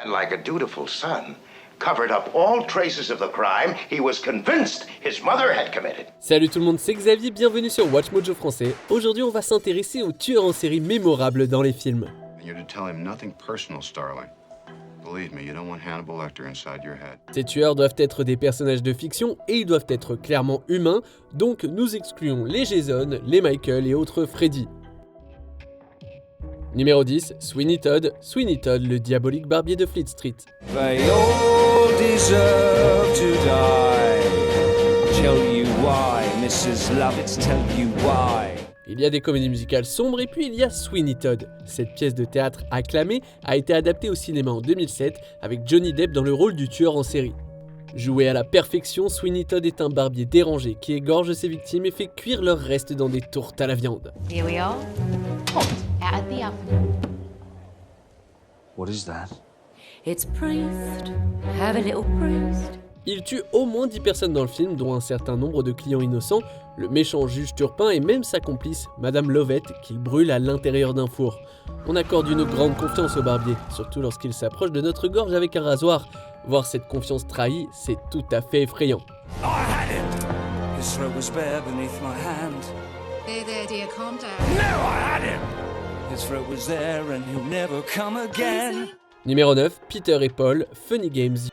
And like a dutiful son, covered up all traces of the crime he was convinced his mother had committed. Salut tout le monde, c'est Xavier, bienvenue sur Watch Mojo français. Aujourd'hui, on va s'intéresser aux tueurs en série mémorables dans les films. Ces tueurs doivent être des personnages de fiction et ils doivent être clairement humains, donc nous excluons les Jason, les Michael et autres Freddy. Numéro 10, Sweeney Todd, le diabolique barbier de Fleet Street. They all deserve to die. Tell you why, Mrs. Lovitz, tell you why. Il y a des comédies musicales sombres et puis il y a Sweeney Todd. Cette pièce de théâtre acclamée a été adaptée au cinéma en 2007 avec Johnny Depp dans le rôle du tueur en série. Joué à la perfection, Sweeney Todd est un barbier dérangé qui égorge ses victimes et fait cuire leurs restes dans des tourtes à la viande. Here we are. Hot out of the oven. What is that? It's priest. Have a little priest. Il tue au moins 10 personnes dans le film, dont un certain nombre de clients innocents, le méchant juge Turpin et même sa complice, Madame Lovett, qu'il brûle à l'intérieur d'un four. On accorde une grande confiance au barbier, surtout lorsqu'il s'approche de notre gorge avec un rasoir. Voir cette confiance trahie, c'est tout à fait effrayant. I had him. His throat was bare beneath my hand. There, dear, calm down. No, I had him. His throat was there and he'll never come again. Numéro 9, Peter et Paul, Funny Games.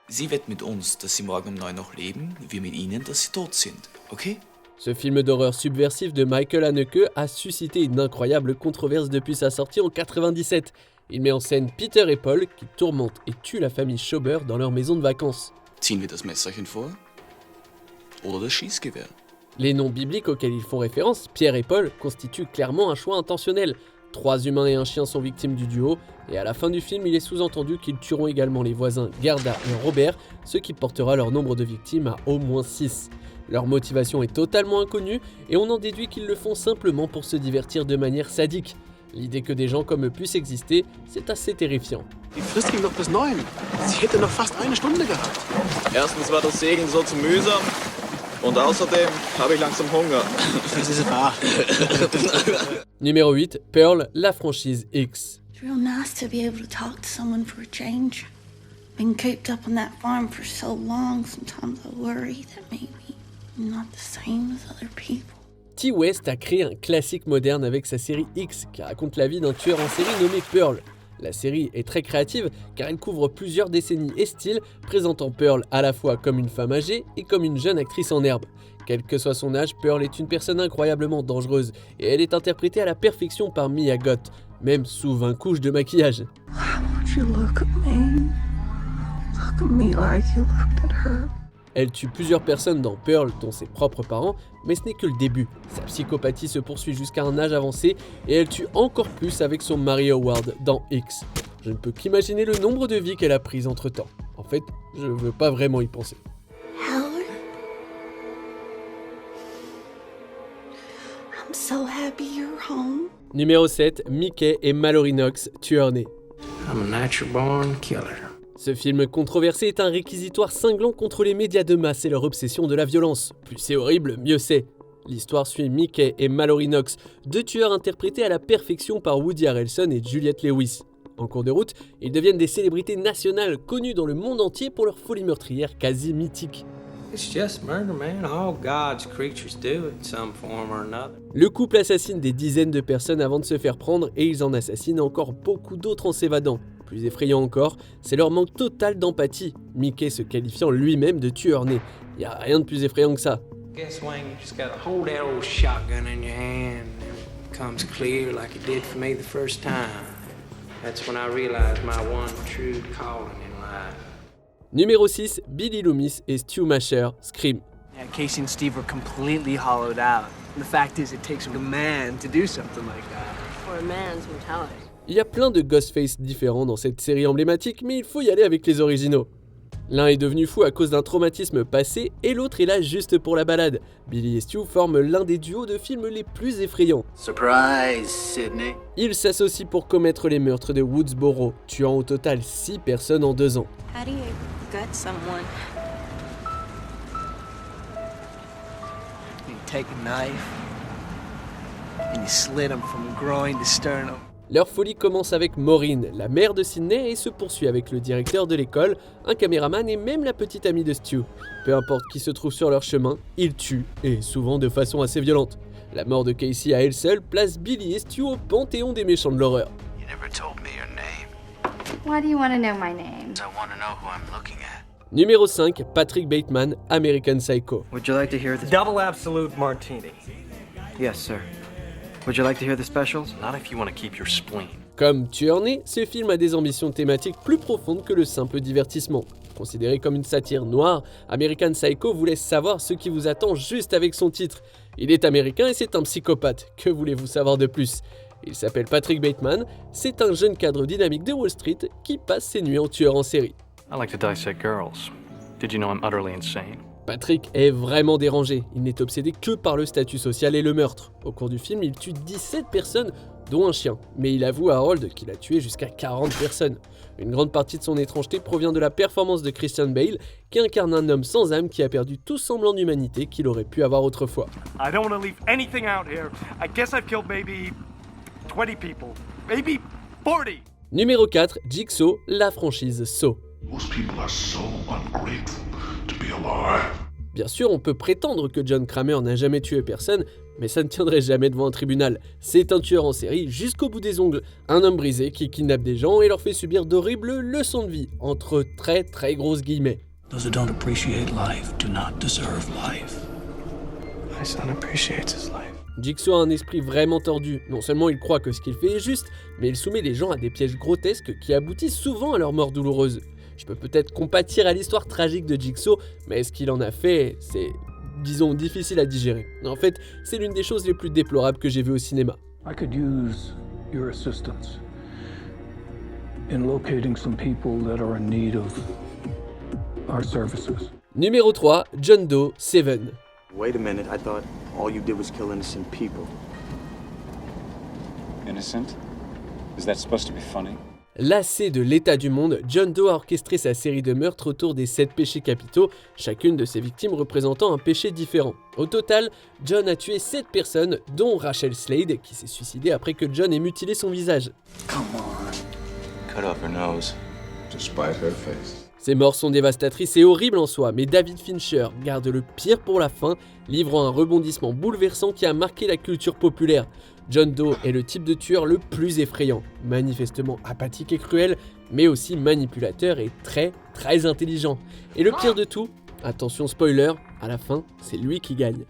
Sie wetten mit uns, dass sie morgen um 9 noch leben, wir mit ihnen, dass sie tot sind, okay? Ce film d'horreur subversif de Michael Haneke a suscité une incroyable controverse depuis sa sortie en 97. Il met en scène Peter et Paul qui tourmentent et tuent la famille Schober dans leur maison de vacances. Ziehen wir das Messerchen vor? Oder das Schießgewehr? Les noms bibliques auxquels ils font référence, Pierre et Paul, constituent clairement un choix intentionnel. 3 humains et un chien sont victimes du duo, et à la fin du film, il est sous-entendu qu'ils tueront également les voisins Gerda et Robert, ce qui portera leur nombre de victimes à au moins 6. Leur motivation est totalement inconnue, et on en déduit qu'ils le font simplement pour se divertir de manière sadique. L'idée que des gens comme eux puissent exister, c'est assez terrifiant. Die Frist ging doch bis 9. Sie hätte noch fast eine Stunde gehabt. Erstens war das Segeln so zu mühsam und außerdem habe ich langsam Hunger. Das ist wahr. Numéro 8, Pearl, la franchise X. It's real nice to be able to talk to someone for a change. Been cooped up on that farm for so long, sometimes I worry that maybe I'm not the same as other people. T. West a créé un classique moderne avec sa série X qui raconte la vie d'un tueur en série nommé Pearl. La série est très créative car elle couvre plusieurs décennies et styles, présentant Pearl à la fois comme une femme âgée et comme une jeune actrice en herbe. Quel que soit son âge, Pearl est une personne incroyablement dangereuse et elle est interprétée à la perfection par Mia Goth, même sous 20 couches de maquillage. Elle tue plusieurs personnes dans Pearl, dont ses propres parents, mais ce n'est que le début. Sa psychopathie se poursuit jusqu'à un âge avancé et elle tue encore plus avec son mari Howard dans X. Je ne peux qu'imaginer le nombre de vies qu'elle a prises entre temps. En fait, je veux pas vraiment y penser. Howard, I'm so happy you're home. Numéro 7, Mickey et Mallory Knox, tueurs nés. I'm a natural born killer. Ce film controversé est un réquisitoire cinglant contre les médias de masse et leur obsession de la violence. Plus c'est horrible, mieux c'est. L'histoire suit Mickey et Mallory Knox, deux tueurs interprétés à la perfection par Woody Harrelson et Juliette Lewis. En cours de route, ils deviennent des célébrités nationales connues dans le monde entier pour leur folie meurtrière quasi mythique. It's just murder, man. All God's creatures do it in some form or another. Le couple assassine des dizaines de personnes avant de se faire prendre et ils en assassinent encore beaucoup d'autres en s'évadant. Plus effrayant encore, c'est leur manque total d'empathie, Mickey se qualifiant lui-même de tueur né. Y a rien de plus effrayant que ça. Guess when you just gotta hold that old shotgun in your hand and it comes clear like it did for me the first time. That's when I realized my one true calling in life. Numéro 6, Billy Loomis et Stu Masher, Scream. Yeah, Casey and Steve were completely hollowed out. And the fact is, it takes a man to do something like that. For a man's mentality. Il y a plein de Ghostface différents dans cette série emblématique, mais il faut y aller avec les originaux. L'un est devenu fou à cause d'un traumatisme passé et l'autre est là juste pour la balade. Billy et Stu forment l'un des duos de films les plus effrayants. Surprise, Sydney. Ils s'associent pour commettre les meurtres de Woodsboro, tuant au total 6 personnes en 2 ans. How do you gut someone? You take a knife and you slit him from groin to sternum. Leur folie commence avec Maureen, la mère de Sydney, et se poursuit avec le directeur de l'école, un caméraman et même la petite amie de Stu. Peu importe qui se trouve sur leur chemin, ils tuent, et souvent de façon assez violente. La mort de Casey à elle seule place Billy et Stu au panthéon des méchants de l'horreur. You never told me your name. Why do you want to know my name? I want to know who I'm looking at. Numéro 5, Patrick Bateman, American Psycho. Would you like to hear the double absolute martini? Yes, sir. Would you like to hear the specials? Not if you want to keep your spleen. Comme tueur né, ce film a des ambitions thématiques plus profondes que le simple divertissement. Considéré comme une satire noire, American Psycho vous laisse savoir ce qui vous attend juste avec son titre. Il est américain et c'est un psychopathe. Que voulez-vous savoir de plus ? Il s'appelle Patrick Bateman, c'est un jeune cadre dynamique de Wall Street qui passe ses nuits en tueur en série. I like to dissect girls. Did you know I'm utterly insane? Patrick est vraiment dérangé, il n'est obsédé que par le statut social et le meurtre. Au cours du film, il tue 17 personnes, dont un chien, mais il avoue à Harold qu'il a tué jusqu'à 40 personnes. Une grande partie de son étrangeté provient de la performance de Christian Bale, qui incarne un homme sans âme qui a perdu tout semblant d'humanité qu'il aurait pu avoir autrefois. I don't want to leave anything out here. I guess I've killed maybe 20 people, maybe 40. Numéro 4, Jigsaw, la franchise Saw. Most people are so ungrateful to be alive. Bien sûr, on peut prétendre que John Kramer n'a jamais tué personne, mais ça ne tiendrait jamais devant un tribunal. C'est un tueur en série jusqu'au bout des ongles. Un homme brisé qui kidnappe des gens et leur fait subir d'horribles leçons de vie, entre très grosses guillemets. Those who don't appreciate life do not deserve life. My son appreciates his life. Jigsaw a un esprit vraiment tordu. Non seulement il croit que ce qu'il fait est juste, mais il soumet les gens à des pièges grotesques qui aboutissent souvent à leur mort douloureuse. Je peux peut-être compatir à l'histoire tragique de Jigsaw, mais ce qu'il en a fait, c'est, disons, difficile à digérer. En fait, c'est l'une des choses les plus déplorables que j'ai vues au cinéma. I could use your assistance in locating some people that are in need of our services. Numéro 3, John Doe, Seven. Wait a minute, I thought all you did was kill innocent people. Innocent? Is that supposed to be funny? Lassé de l'état du monde, John Doe a orchestré sa série de meurtres autour des 7 péchés capitaux, chacune de ses victimes représentant un péché différent. Au total, John a tué 7 personnes, dont Rachel Slade, qui s'est suicidée après que John ait mutilé son visage. Come on. Cut off her nose. To spite her face. Ces morts sont dévastatrices et horribles en soi, mais David Fincher garde le pire pour la fin, livrant un rebondissement bouleversant qui a marqué la culture populaire. John Doe est le type de tueur le plus effrayant, manifestement apathique et cruel, mais aussi manipulateur et très intelligent. Et le pire de tout, attention spoiler, à la fin, c'est lui qui gagne.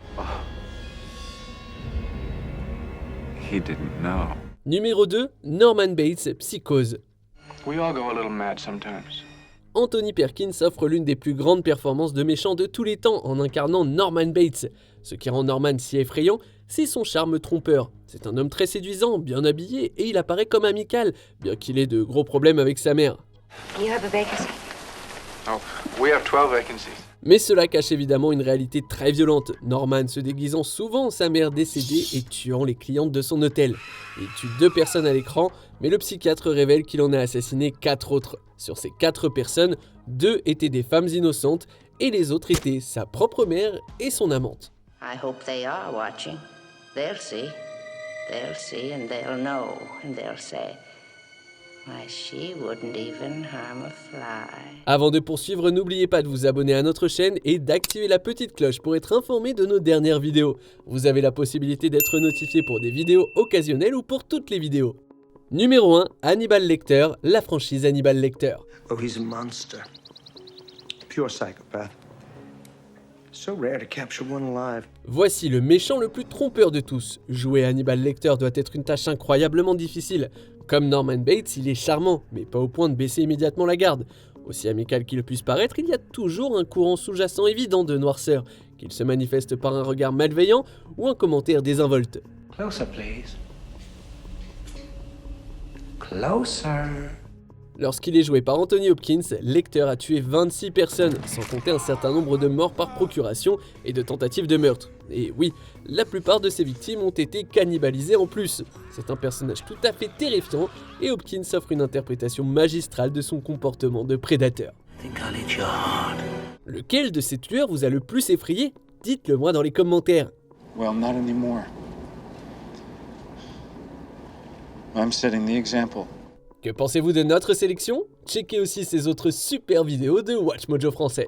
He didn't know. Numéro 2, Norman Bates, Psychose. We all go a little mad sometimes. Anthony Perkins offre l'une des plus grandes performances de méchant de tous les temps en incarnant Norman Bates. Ce qui rend Norman si effrayant, c'est son charme trompeur. C'est un homme très séduisant, bien habillé, et il apparaît comme amical, bien qu'il ait de gros problèmes avec sa mère. You have a vacancy. Oh, we have 12 vacancies. Mais cela cache évidemment une réalité très violente, Norman se déguisant souvent en sa mère décédée et tuant les clientes de son hôtel. Il tue 2 personnes à l'écran, mais le psychiatre révèle qu'il en a assassiné 4 autres. Sur ces 4 personnes, 2 étaient des femmes innocentes et les autres étaient sa propre mère et son amante. I hope they are watching. They'll see. They'll see and they'll know and they'll say, why, she wouldn't even harm a fly. Avant de poursuivre, n'oubliez pas de vous abonner à notre chaîne et d'activer la petite cloche pour être informé de nos dernières vidéos. Vous avez la possibilité d'être notifié pour des vidéos occasionnelles ou pour toutes les vidéos. Numéro 1, Hannibal Lecter, la franchise Hannibal Lecter. Oh, he's a monster. Pure psychopath. So rare to capture one alive. Voici le méchant le plus trompeur de tous. Jouer Hannibal Lecter doit être une tâche incroyablement difficile. Comme Norman Bates, il est charmant, mais pas au point de baisser immédiatement la garde. Aussi amical qu'il puisse paraître, il y a toujours un courant sous-jacent évident de noirceur, qu'il se manifeste par un regard malveillant ou un commentaire désinvolte. Closer, please. Closer. Lorsqu'il est joué par Anthony Hopkins, Lecter a tué 26 personnes, sans compter un certain nombre de morts par procuration et de tentatives de meurtre. Et oui, la plupart de ses victimes ont été cannibalisées en plus. C'est un personnage tout à fait terrifiant et Hopkins offre une interprétation magistrale de son comportement de prédateur. Lequel de ces tueurs vous a le plus effrayé? Dites-le moi dans les commentaires. Well, not anymore. I'm setting the example. Que pensez-vous de notre sélection? Checkez aussi ces autres super vidéos de Watch Mojo français.